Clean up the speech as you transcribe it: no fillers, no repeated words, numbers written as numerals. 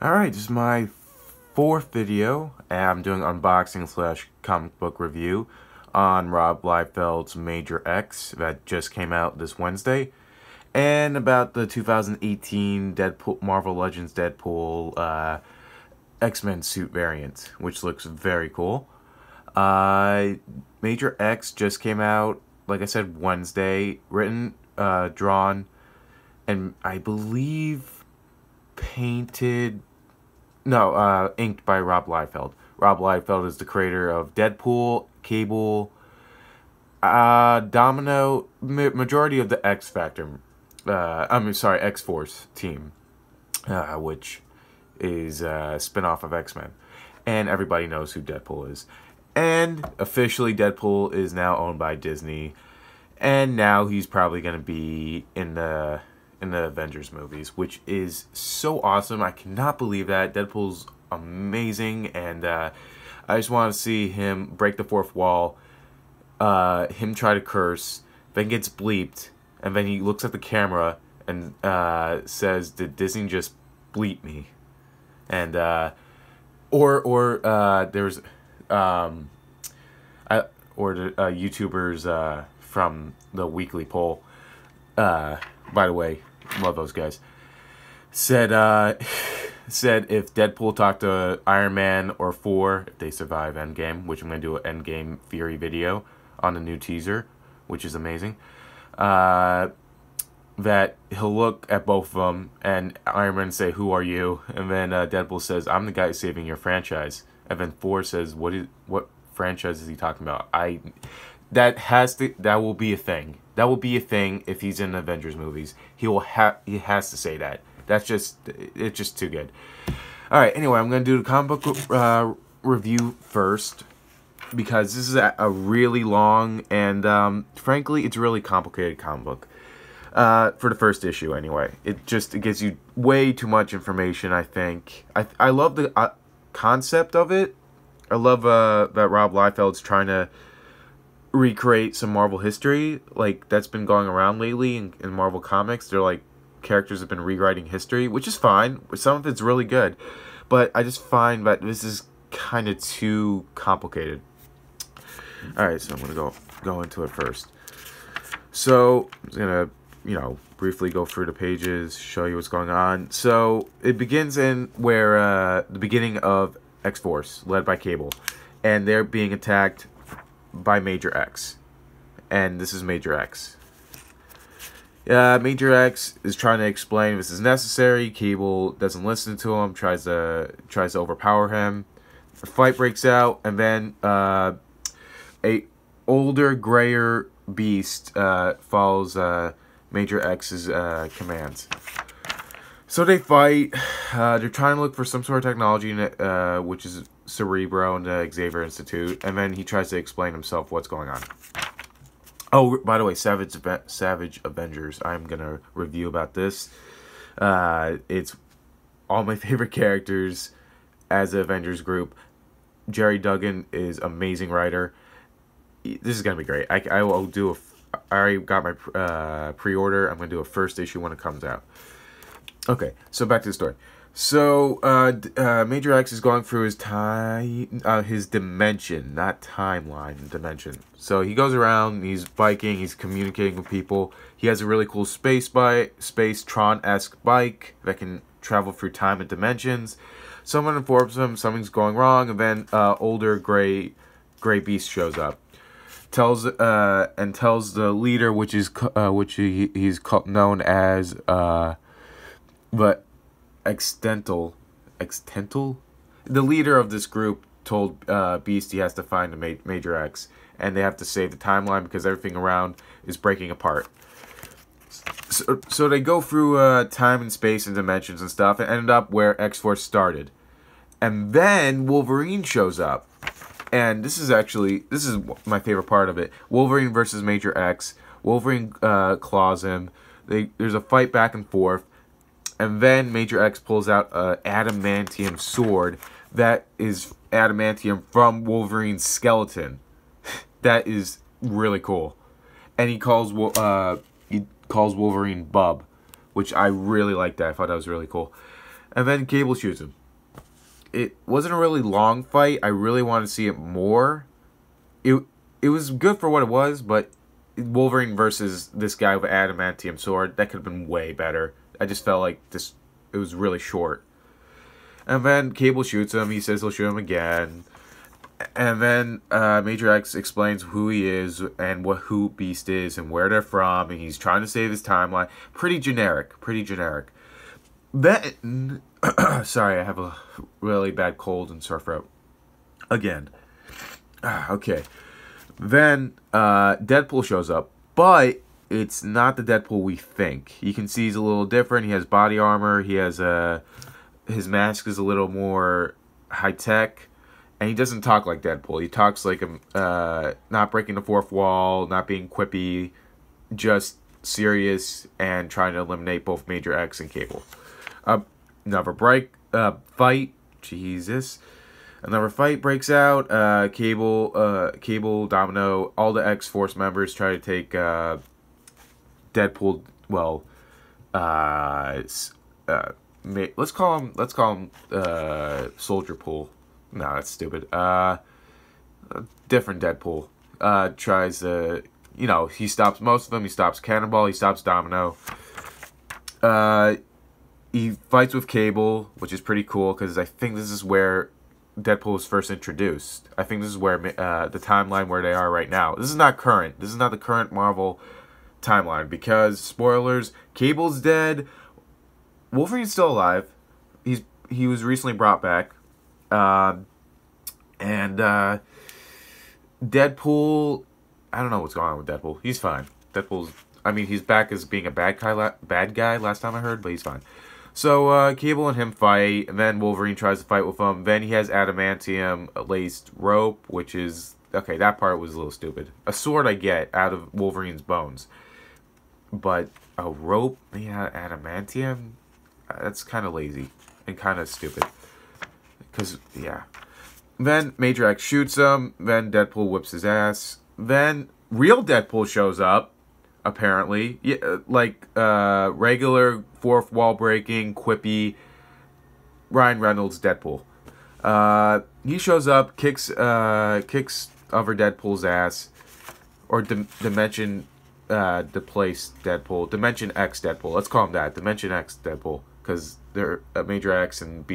Alright, this is my fourth video, and I'm doing unboxing slash comic book review on Rob Liefeld's Major X that just came out this Wednesday, and about the 2018 Deadpool, Marvel Legends Deadpool X-Men suit variant, which looks very cool. Major X just came out, like I said, Wednesday, written, drawn, and I believe painted, no, inked by Rob Liefeld. Rob Liefeld is the creator of Deadpool, Cable, Domino, majority of the X Factor, X-Force team, which is a spin-off of X-Men. And everybody knows who Deadpool is. And officially Deadpool is now owned by Disney. And now he's probably going to be in the Avengers movies, which is so awesome. I cannot believe that. Deadpool's amazing, and I just want to see him break the fourth wall, him try to curse, then gets bleeped, and then he looks at the camera and says, "Did Disney just bleep me?" And there's YouTubers from the Weekly Poll, by the way, love those guys, said if Deadpool talked to Iron Man or Thor, if they survive Endgame, which I'm going to do an Endgame theory video on the new teaser, which is amazing, that he'll look at both of them and Iron Man say, "Who are you?" And then Deadpool says, "I'm the guy saving your franchise." And then Thor says, what franchise is he talking about? That will be a thing. That will be a thing if he's in the Avengers movies. He has to say that. It's just too good. All right. Anyway, I'm gonna do the comic book review first because this is a really long and frankly, it's a really complicated comic book. For the first issue, anyway, it gives you way too much information. I think I love the concept of it. I love that Rob Liefeld's trying to recreate some Marvel history, like that's been going around lately in Marvel Comics. They're like, characters have been rewriting history, which is fine. Some of it's really good, but I just find that this is kind of too complicated. All right, so I'm gonna go into it first. So I'm just gonna briefly go through the pages, show you what's going on. So it begins in where the beginning of X-Force, led by Cable, and they're being attacked by Major X, and this is Major X. Major X is trying to explain this is necessary. Cable doesn't listen to him, tries to overpower him. A fight breaks out, and then a older, grayer beast follows Major X's commands. So they fight. They're trying to look for some sort of technology, which is Cerebro and the Xavier Institute, and then he tries to explain himself what's going on. Oh, by the way, Savage Avengers. I'm gonna review about this. It's all my favorite characters as the Avengers group. Jerry Duggan is amazing writer. This is gonna be great. I will do I already got my pre-order. I'm gonna do a first issue when it comes out. Okay, so back to the story. So, Major X is going through his dimension, not timeline, dimension. So he goes around, he's biking, he's communicating with people. He has a really cool space Tron-esque bike that can travel through time and dimensions. Someone informs him something's going wrong, and then older gray beast shows up. Tells the leader, which he's known as but Extental, the leader of this group, told Beast he has to find a Major X, and they have to save the timeline because everything around is breaking apart. So they go through time and space and dimensions and stuff, and ended up where X-Force started. And then Wolverine shows up, and this is my favorite part of it. Wolverine versus Major X. Wolverine claws him. There's a fight back and forth. And then Major X pulls out an adamantium sword that is adamantium from Wolverine's skeleton. That is really cool. And he calls Wolverine Bub, which I really like that. I thought that was really cool. And then Cable shoots him. It wasn't a really long fight. I really wanted to see it more. It was good for what it was, but Wolverine versus this guy with an adamantium sword, that could have been way better. I just felt like it was really short. And then Cable shoots him. He says he'll shoot him again. And then Major X explains who he is and who Beast is and where they're from, and he's trying to save his timeline. Pretty generic. Then, sorry, I have a really bad cold and sore throat. Again. Okay. Then Deadpool shows up, but it's not the Deadpool we think. You can see he's a little different. He has body armor. He has his mask is a little more high tech, and he doesn't talk like Deadpool. He talks like not breaking the fourth wall, not being quippy, just serious and trying to eliminate both Major X and Cable. Another fight. Jesus. Another fight breaks out. Cable, Domino, all the X-Force members try to take Deadpool. Well, let's call him Soldier Pool. No, that's stupid. Different Deadpool. Tries to, he stops most of them. He stops Cannonball. He stops Domino. He fights with Cable, which is pretty cool because I think this is where Deadpool was first introduced. I think this is where the timeline where they are right now. This is not current. This is not the current Marvel timeline because, spoilers, Cable's dead. Wolverine's still alive. He was recently brought back. And Deadpool, I don't know what's going on with Deadpool. He's fine. He's back as being a bad guy last time I heard, but he's fine. So, Cable and him fight, and then Wolverine tries to fight with him. Then he has adamantium-laced rope, which is... Okay, that part was a little stupid. A sword I get out of Wolverine's bones. But a rope made out of adamantium? That's kind of lazy and kind of stupid. Because, yeah. Then Major X shoots him. Then Deadpool whips his ass. Then real Deadpool shows up. Apparently, yeah, like regular fourth wall breaking, quippy Ryan Reynolds Deadpool. He shows up, kicks other Deadpool's ass, or Dimension Displaced Deadpool, Dimension X Deadpool. Let's call him that, Dimension X Deadpool, because they're Major X and Beast.